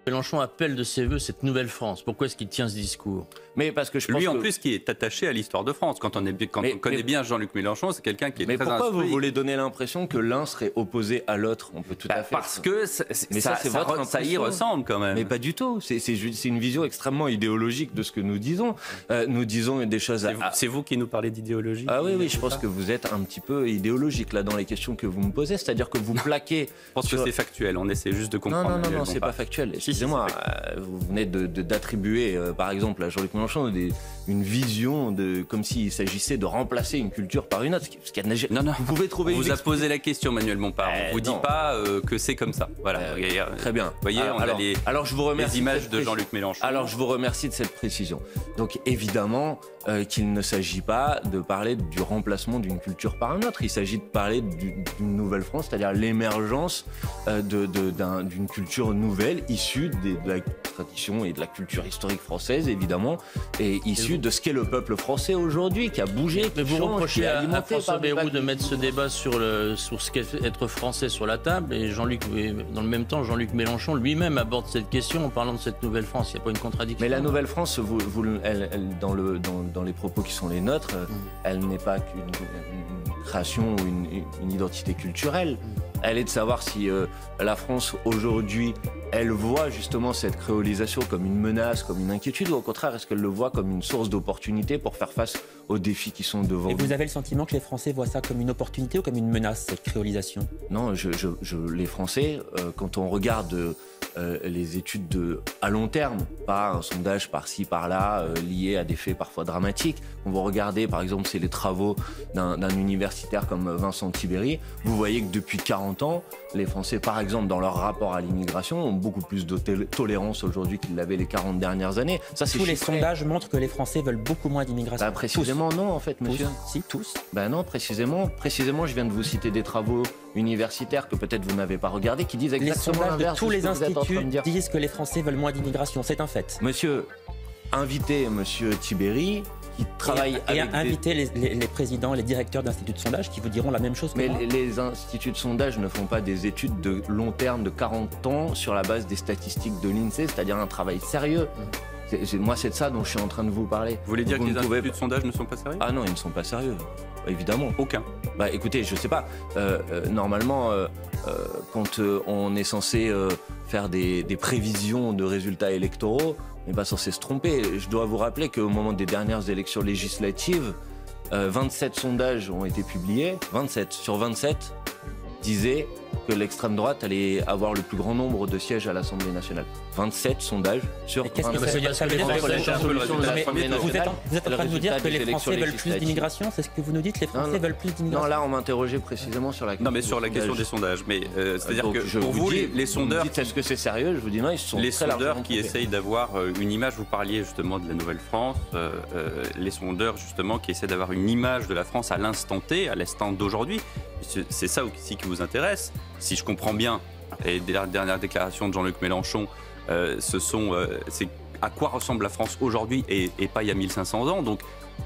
Mélenchon appelle de ses voeux cette nouvelle France. Pourquoi est-ce qu'il tient ce discours? Mais parce que je pense lui, en plus, qui est attaché à l'histoire de France. Quand on connaît bien Jean-Luc Mélenchon, c'est quelqu'un qui est très instruit. Mais pourquoi vous voulez donner l'impression que l'un serait opposé à l'autre? On peut tout à fait. Parce que ça y ressemble quand même. Mais pas du tout. C'est une vision extrêmement idéologique de ce que nous disons. Nous disons des choses... C'est vous qui nous parlez d'idéologie? Ah oui, je pense que vous êtes un petit peu idéologique là dans les questions que vous me posez. C'est-à-dire que vous plaquez... Je pense que c'est factuel. On essaie juste de comprendre. Non, c'est pas factuel. Excusez-moi. Vous venez d'attribuer, par exemple, à Jean-Luc Mélenchon une vision comme s'il s'agissait de remplacer une culture par une autre. Non. Vous pouvez trouver. On vous a posé la question, Manuel Bompard. On vous dit pas que c'est comme ça. Voilà. Très bien. Vous voyez, on a les images de Jean-Luc Mélenchon. Alors, je vous remercie de cette précision. Donc, évidemment, qu'il ne s'agit pas de parler du remplacement d'une culture par une autre. Il s'agit de parler d'une nouvelle France, c'est-à-dire l'émergence d'une culture nouvelle issue de la tradition et de la culture historique française, évidemment, et issue de ce qu'est le peuple français aujourd'hui, qui a bougé. Mais vous reprochez à François Bayrou de mettre ce débat sur ce qu'est être français sur la table, et dans le même temps, Jean-Luc Mélenchon lui-même aborde cette question en parlant de cette nouvelle France. Il n'y a pas une contradiction? Mais la nouvelle France, dans les propos qui sont les nôtres, elle n'est pas qu'une création ou une identité culturelle. Elle est de savoir si la France aujourd'hui, elle voit justement cette créolisation comme une menace, comme une inquiétude, ou au contraire, est-ce qu'elle le voit comme une source d'opportunité pour faire face aux défis qui sont devant nous? Et vous avez le sentiment que les Français voient ça comme une opportunité ou comme une menace, cette créolisation? Non, les Français, quand on regarde les études à long terme, pas un sondage par-ci, par-là, lié à des faits parfois dramatiques. On va regarder, par exemple, c'est les travaux d'un universitaire comme Vincent Tibéri. Vous voyez que depuis 40 ans, les Français, par exemple, dans leur rapport à l'immigration, ont beaucoup plus de tolérance aujourd'hui qu'ils l'avaient les 40 dernières années. Ça, c'est tous les sondages montrent que les Français veulent beaucoup moins d'immigration. Précisément, non, en fait, monsieur. Si, tous. Non, précisément, je viens de vous citer des travaux universitaires que peut-être vous n'avez pas regardés, qui disent exactement l'inverse. Les sondages de tous les instituts disent que les Français veulent moins d'immigration. C'est un fait. Monsieur, invitez monsieur Tibéri, qui travaille avec invitez les présidents, les directeurs d'instituts de sondage qui vous diront la même chose que moi. Mais les instituts de sondage ne font pas des études de long terme de 40 ans sur la base des statistiques de l'INSEE, c'est-à-dire un travail sérieux. Moi, c'est de ça dont je suis en train de vous parler. Vous voulez dire que les instituts de sondage ne sont pas sérieux? Ah non, ils ne sont pas sérieux. Évidemment. Aucun. Écoutez, je sais pas. Normalement, quand on est censé faire des prévisions de résultats électoraux, on n'est pas censé se tromper. Je dois vous rappeler qu'au moment des dernières élections législatives, 27 sondages ont été publiés. 27 sur 27 disaient que l'extrême droite allait avoir le plus grand nombre de sièges à l'Assemblée nationale. 27 sondages sur 27. Qu'est-ce que ça veut dire? Ça veut dire vous êtes en train de nous dire que les Français veulent plus d'immigration? C'est ce que vous nous dites? Les Français veulent plus d'immigration? Non, là, on m'interrogeait précisément sur la question. Non, mais sur la question des sondages. Mais c'est-à-dire que pour vous, les sondeurs... Est-ce que c'est sérieux? Je vous dis non, ils sont les très sondeurs qui essayent d'avoir une image, vous parliez justement de la Nouvelle-France, les sondeurs justement qui essaient d'avoir une image de la France à l'instant T, à l'instant d'aujourd'hui. C'est ça aussi qui vous intéresse. Si je comprends bien, et dès la dernière déclaration de Jean-Luc Mélenchon, c'est à quoi ressemble la France aujourd'hui et pas il y a 1500 ans. Donc,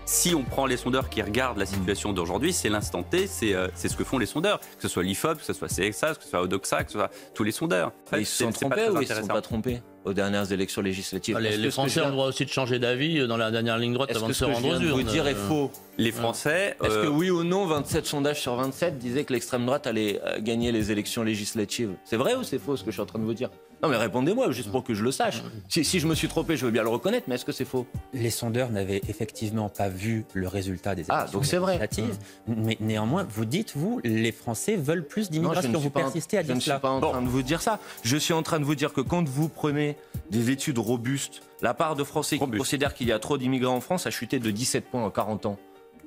si on prend les sondeurs qui regardent la situation d'aujourd'hui, c'est l'instant T, c'est ce que font les sondeurs, que ce soit l'IFOP, que ce soit CXA, que ce soit Odoxa, que ce soit tous les sondeurs. En fait, ils se sont trompés ou ils ne se sont pas trompés aux dernières élections législatives? Les Français ont le droit aussi de changer d'avis dans la dernière ligne droite avant de se rendre aux urnes. Vous dire est faux? Les Français... Est-ce que oui ou non, 27 sondages sur 27 disaient que l'extrême droite allait gagner les élections législatives? C'est vrai ou c'est faux ce que je suis en train de vous dire? Non mais répondez-moi, juste pour que je le sache. Si je me suis trompé, je veux bien le reconnaître, mais est-ce que c'est faux? Les sondeurs n'avaient effectivement pas vu le résultat des élections législatives. Mais néanmoins, vous dites, vous, les Français veulent plus d'immigration. Vous persistez à dire cela. Je ne suis pas en train de vous dire ça. Je suis en train de vous dire que quand vous prenez des études robustes, la part de Français qui considèrent qu'il y a trop d'immigrants en France a chuté de 17 points en 40 ans.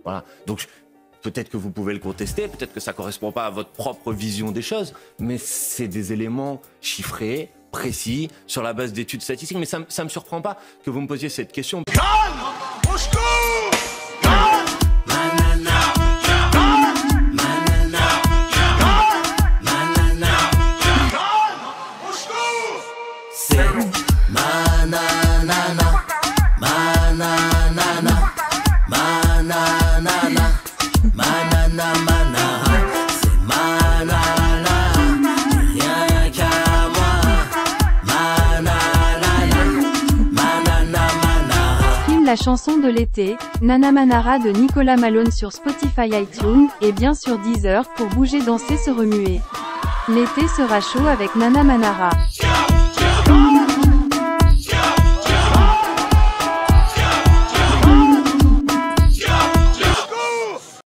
Voilà. Donc, peut-être que vous pouvez le contester, peut-être que ça ne correspond pas à votre propre vision des choses, mais c'est des éléments chiffrés, précis, sur la base d'études statistiques. Mais ça ne me surprend pas que vous me posiez cette question. Mana la chanson de l'été, Nana Manara de Nicolas Malone sur Spotify, iTunes, et bien sûr Deezer pour bouger, danser, se remuer. L'été sera chaud avec Nana Manara.